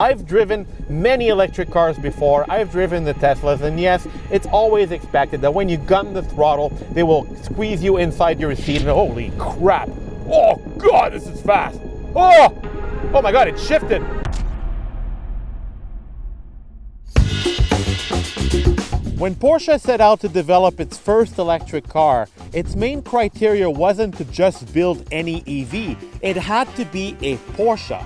I've driven many electric cars before. I've driven the Teslas, and yes, it's always expected that when you gun the throttle, they will squeeze you inside your seat, and holy crap! Oh God, this is fast! Oh my God, it shifted! When Porsche set out to develop its first electric car, its main criteria wasn't to just build any EV, it had to be a Porsche.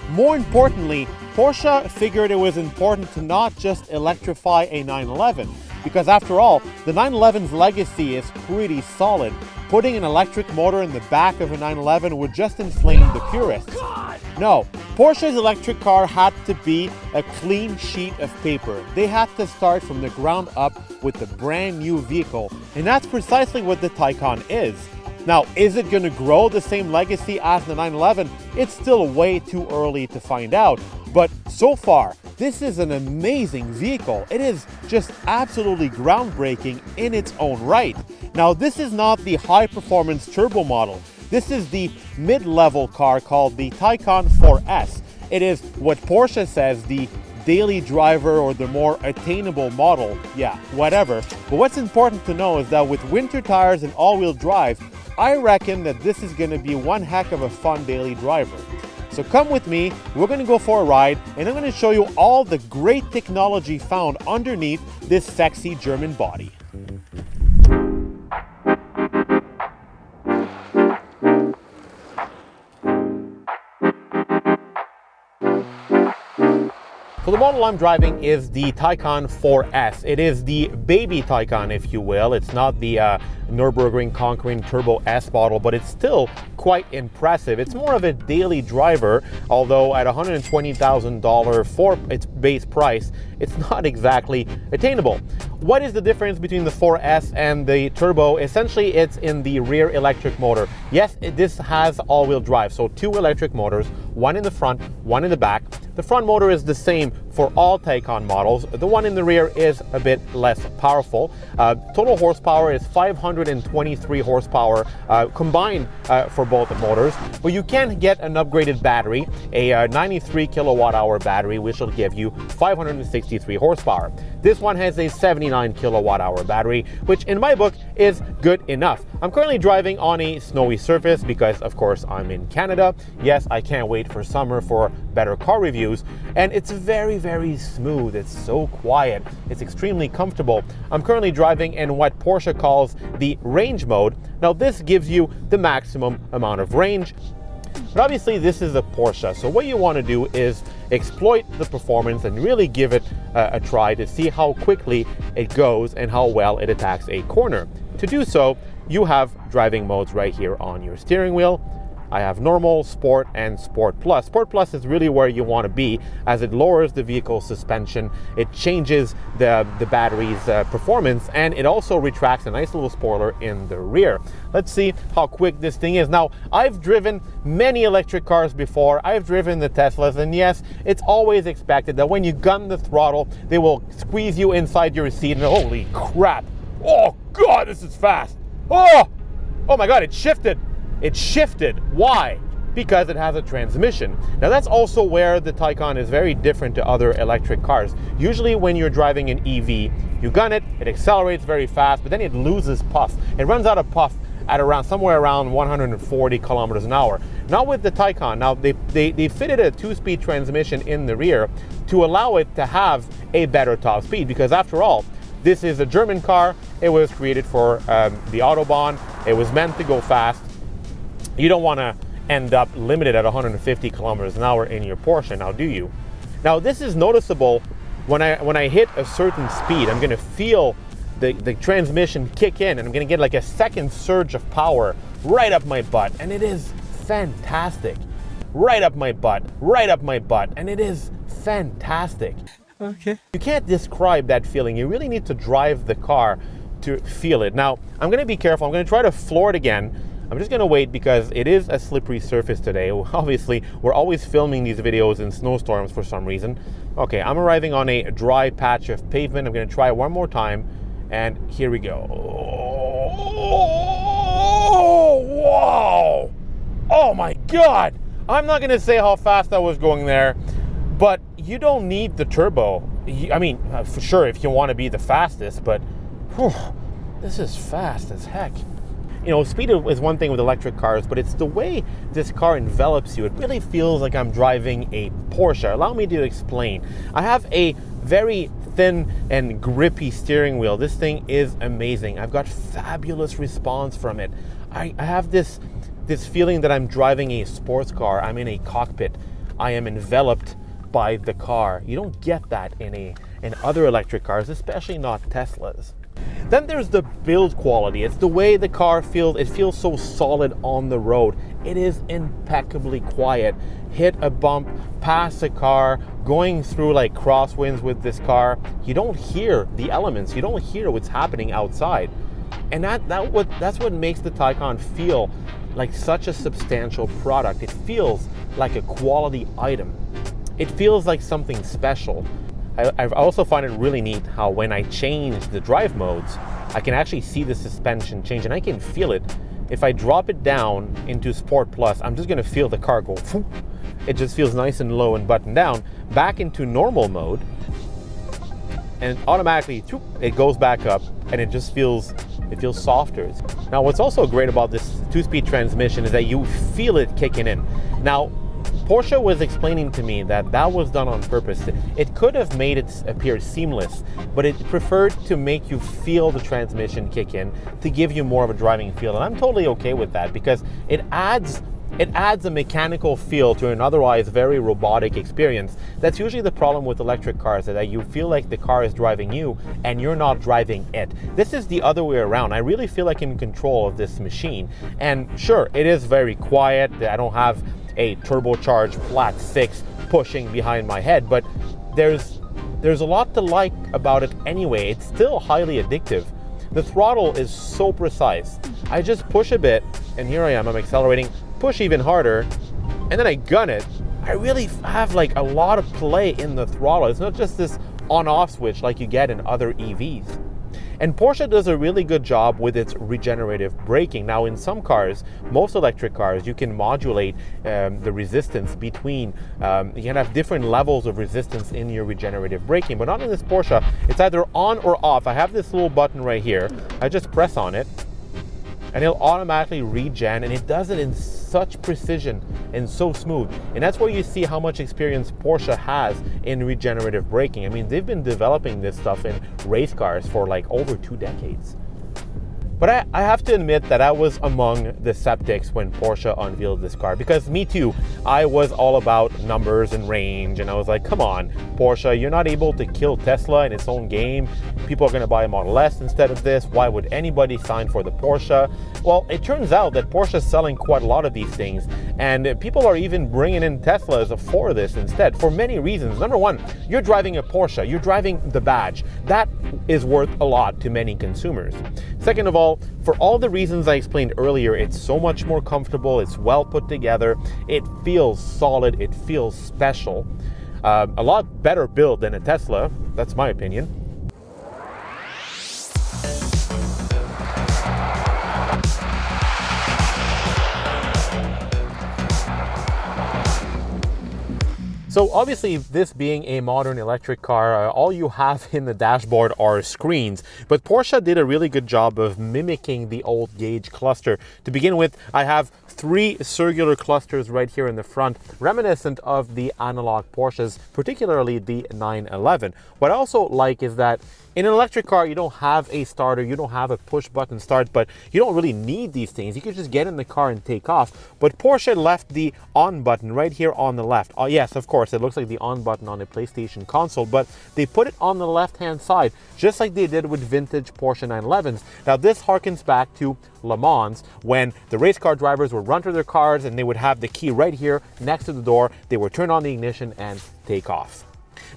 More importantly, Porsche figured it was important to not just electrify a 911, because after all, the 911's legacy is pretty solid. Putting an electric motor in the back of a 911 would just inflame the purists. No, Porsche's electric car had to be a clean sheet of paper. They had to start from the ground up with a brand new vehicle, and that's precisely what the Taycan is. Now, is it going to grow the same legacy as the 911? It's still way too early to find out, but so far, this is an amazing vehicle. It is just absolutely groundbreaking in its own right. Now, this is not the high-performance turbo model. This is the mid-level car called the Taycan 4S. It is what Porsche says the daily driver or the more attainable model. Yeah, whatever. But what's important to know is that with winter tires and all-wheel drive, I reckon that this is going to be one heck of a fun daily driver. So come with me, we're going to go for a ride, and I'm going to show you all the great technology found underneath this sexy German body. So the model I'm driving is the Taycan 4S. It is the baby Taycan, if you will. It's not the Nürburgring Conquering Turbo S model, but it's still quite impressive. It's more of a daily driver, although at $120,000 for its base price, it's not exactly attainable. What is the difference between the 4S and the Turbo? Essentially, it's in the rear electric motor. Yes, this has all-wheel drive, so two electric motors, one in the front, one in the back. The front motor is the same for all Taycan models. The one in the rear is a bit less powerful. Total horsepower is 523 horsepower combined for both motors, but you can get an upgraded battery, a 93 kilowatt hour battery, which will give you 563 horsepower. This one has a 79 kilowatt hour battery, which in my book is good enough. I'm currently driving on a snowy surface because, of course, I'm in Canada. Yes, I can't wait for summer for better car reviews, and it's very, very smooth. It's so quiet. It's extremely comfortable. I'm currently driving in what Porsche calls the range mode. Now, this gives you the maximum amount of range. But obviously, this is a Porsche, so what you want to do is exploit the performance and really give it a try to see how quickly it goes and how well it attacks a corner. To do so, you have driving modes right here on your steering wheel. I have normal, sport, and sport plus. Sport plus is really where you want to be, as it lowers the vehicle's suspension, it changes the battery's performance, and it also retracts a nice little spoiler in the rear. Let's see how quick this thing is. Now, I've driven many electric cars before. I've driven the Teslas, and yes, it's always expected that when you gun the throttle, they will squeeze you inside your seat, and holy crap! Oh God, this is fast! Oh my God, it shifted! It shifted. Why? Because it has a transmission. Now, that's also where the Taycan is very different to other electric cars. Usually when you're driving an EV, you gun it, it accelerates very fast, but then it loses puff. It runs out of puff at somewhere around 140 kilometers an hour. Not with the Taycan. Now, they fitted a two-speed transmission in the rear to allow it to have a better top speed, because after all, this is a German car. It was created for the Autobahn. It was meant to go fast. You don't want to end up limited at 150 kilometers an hour in your Porsche, now do you? Now, this is noticeable when I hit a certain speed. I'm going to feel the transmission kick in, and I'm going to get like a second surge of power right up my butt, and it is fantastic. Right up my butt, and it is fantastic. Okay. You can't describe that feeling. You really need to drive the car to feel it. Now, I'm going to be careful. I'm going to try to floor it again. I'm just going to wait because it is a slippery surface today. Obviously, we're always filming these videos in snowstorms for some reason. Okay, I'm arriving on a dry patch of pavement. I'm going to try one more time, and here we go. Oh, wow! Oh my God! I'm not going to say how fast I was going there, but you don't need the turbo. I mean, for sure, if you want to be the fastest, but whew, this is fast as heck. You know, speed is one thing with electric cars, but it's the way this car envelops you. It really feels like I'm driving a Porsche. Allow me to explain. I have a very thin and grippy steering wheel. This thing is amazing. I've got fabulous response from it. I have this feeling that I'm driving a sports car. I'm in a cockpit. I am enveloped by the car. You don't get that in other electric cars, especially not Teslas. Then there's the build quality. It's the way the car feels. It feels so solid on the road. It is impeccably quiet. Hit a bump, pass a car, going through like crosswinds with this car. You don't hear the elements. You don't hear what's happening outside. And that's what makes the Taycan feel like such a substantial product. It feels like a quality item. It feels like something special. I also find it really neat how when I change the drive modes, I can actually see the suspension change and I can feel it. If I drop it down into Sport Plus, I'm just gonna feel the car go, whoop. It just feels nice and low and buttoned down. Back into normal mode, and automatically whoop, it goes back up and it just feels softer. Now what's also great about this 2-speed transmission is that you feel it kicking in. Now, Porsche was explaining to me that was done on purpose. It could have made it appear seamless, but it preferred to make you feel the transmission kick in to give you more of a driving feel. And I'm totally okay with that because it adds a mechanical feel to an otherwise very robotic experience. That's usually the problem with electric cars, that you feel like the car is driving you and you're not driving it. This is the other way around. I really feel like I'm in control of this machine. And sure, it is very quiet. I don't have a turbocharged flat 6 pushing behind my head, but there's a lot to like about it anyway. It's still highly addictive. The throttle is so precise. I just push a bit and here I am, I'm accelerating, push even harder, and then I gun it. I really have like a lot of play in the throttle. It's not just this on-off switch like you get in other EVs. And Porsche does a really good job with its regenerative braking. Now in some cars, most electric cars, you can modulate the resistance between, you can have different levels of resistance in your regenerative braking, but not in this Porsche. It's either on or off. I have this little button right here. I just press on it and it'll automatically regen, and it does it in such precision and so smooth. And that's where you see how much experience Porsche has in regenerative braking. I mean, they've been developing this stuff in race cars for like over 2 decades. But I have to admit that I was among the skeptics when Porsche unveiled this car, because me too, I was all about numbers and range, and I was like, come on, Porsche, you're not able to kill Tesla in its own game. People are going to buy a Model S instead of this. Why would anybody sign for the Porsche? Well, it turns out that Porsche is selling quite a lot of these things, and people are even bringing in Teslas for this instead, for many reasons. Number one, you're driving a Porsche, you're driving the badge. That is worth a lot to many consumers. Second of all, for all the reasons I explained earlier, it's so much more comfortable, it's well put together, it feels solid, it feels special. A lot better build than a Tesla, that's my opinion. So obviously, this being a modern electric car, all you have in the dashboard are screens, but Porsche did a really good job of mimicking the old gauge cluster. To begin with, I have 3 circular clusters right here in the front, reminiscent of the analog Porsches, particularly the 911. What I also like is that in an electric car, you don't have a starter, you don't have a push button start, but you don't really need these things. You can just get in the car and take off. But Porsche left the on button right here on the left. Oh yes, of course, it looks like the on button on a PlayStation console, but they put it on the left-hand side, just like they did with vintage Porsche 911s. Now this harkens back to Le Mans, when the race car drivers would run to their cars and they would have the key right here next to the door. They would turn on the ignition and take off.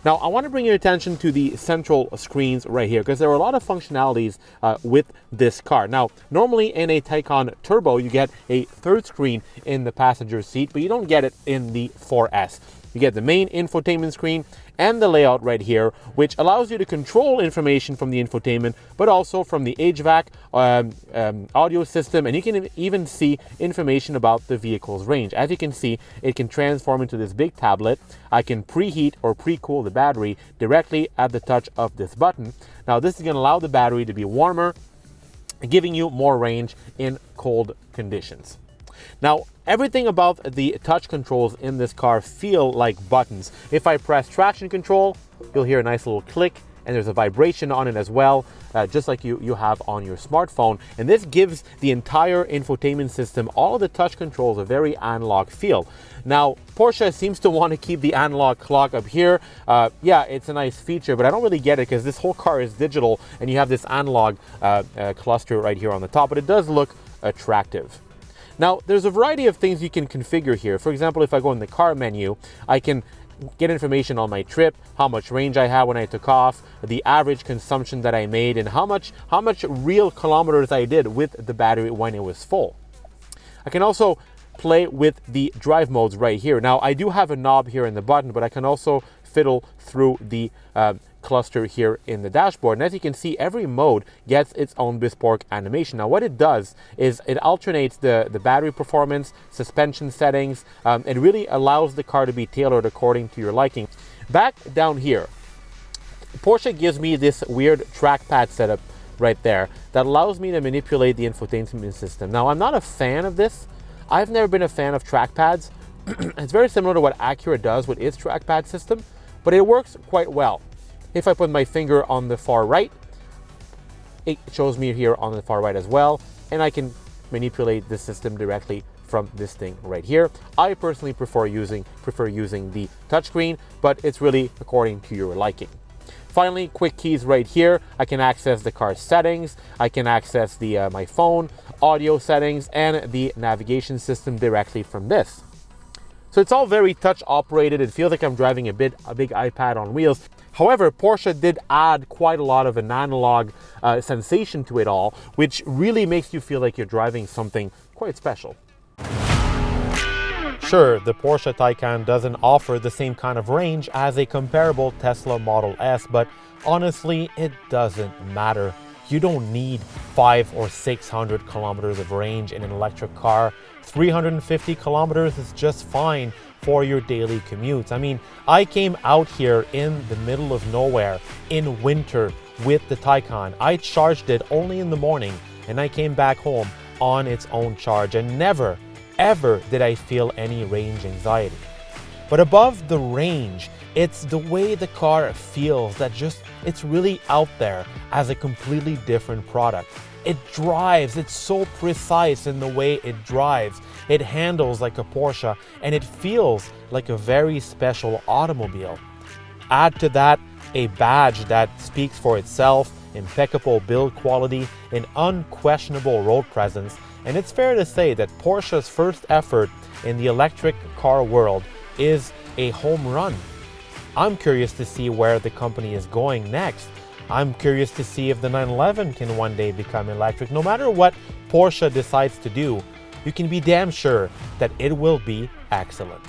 Now, I want to bring your attention to the central screens right here, because there are a lot of functionalities with this car. Now, normally in a Taycan Turbo, you get a third screen in the passenger seat, but you don't get it in the 4S. You get the main infotainment screen and the layout right here, which allows you to control information from the infotainment, but also from the HVAC audio system, and you can even see information about the vehicle's range. As you can see, it can transform into this big tablet. I can preheat or pre-cool the battery directly at the touch of this button. Now, this is going to allow the battery to be warmer, giving you more range in cold conditions. Now, everything about the touch controls in this car feel like buttons. If I press traction control, you'll hear a nice little click, and there's a vibration on it as well, just like you have on your smartphone. And this gives the entire infotainment system, all of the touch controls, a very analog feel. Now, Porsche seems to want to keep the analog clock up here. Yeah, it's a nice feature, but I don't really get it because this whole car is digital and you have this analog cluster right here on the top, but it does look attractive. Now, there's a variety of things you can configure here. For example, if I go in the car menu, I can get information on my trip, how much range I had when I took off, the average consumption that I made, and how much real kilometers I did with the battery when it was full. I can also play with the drive modes right here. Now, I do have a knob here in the button, but I can also fiddle through the cluster here in the dashboard. And as you can see, every mode gets its own bespoke animation. Now, what it does is it alternates the battery performance, suspension settings. It really allows the car to be tailored according to your liking. Back down here, Porsche gives me this weird trackpad setup right there that allows me to manipulate the infotainment system. Now, I'm not a fan of this. I've never been a fan of trackpads. It's very similar to what Acura does with its trackpad system, but it works quite well. If I put my finger on the far right, it shows me here on the far right as well, and I can manipulate the system directly from this thing right here. I personally prefer using the touchscreen, but it's really according to your liking. Finally, quick keys right here. I can access the car settings. I can access the my phone, audio settings, and the navigation system directly from this. So it's all very touch operated. It feels like I'm driving a big iPad on wheels. However, Porsche did add quite a lot of an analog sensation to it all, which really makes you feel like you're driving something quite special. Sure, the Porsche Taycan doesn't offer the same kind of range as a comparable Tesla Model S, but honestly, it doesn't matter. You don't need 500 or 600 kilometers of range in an electric car. 350 kilometers is just fine for your daily commutes. I mean, I came out here in the middle of nowhere in winter with the Taycan. I charged it only in the morning and I came back home on its own charge, and never, ever did I feel any range anxiety. But above the range, it's the way the car feels that it's really out there as a completely different product. It drives, it's so precise in the way it drives. It handles like a Porsche, and it feels like a very special automobile. Add to that a badge that speaks for itself, impeccable build quality, and unquestionable road presence, and it's fair to say that Porsche's first effort in the electric car world is a home run. I'm curious to see where the company is going next. I'm curious to see if the 911 can one day become electric. No matter what Porsche decides to do, you can be damn sure that it will be excellent.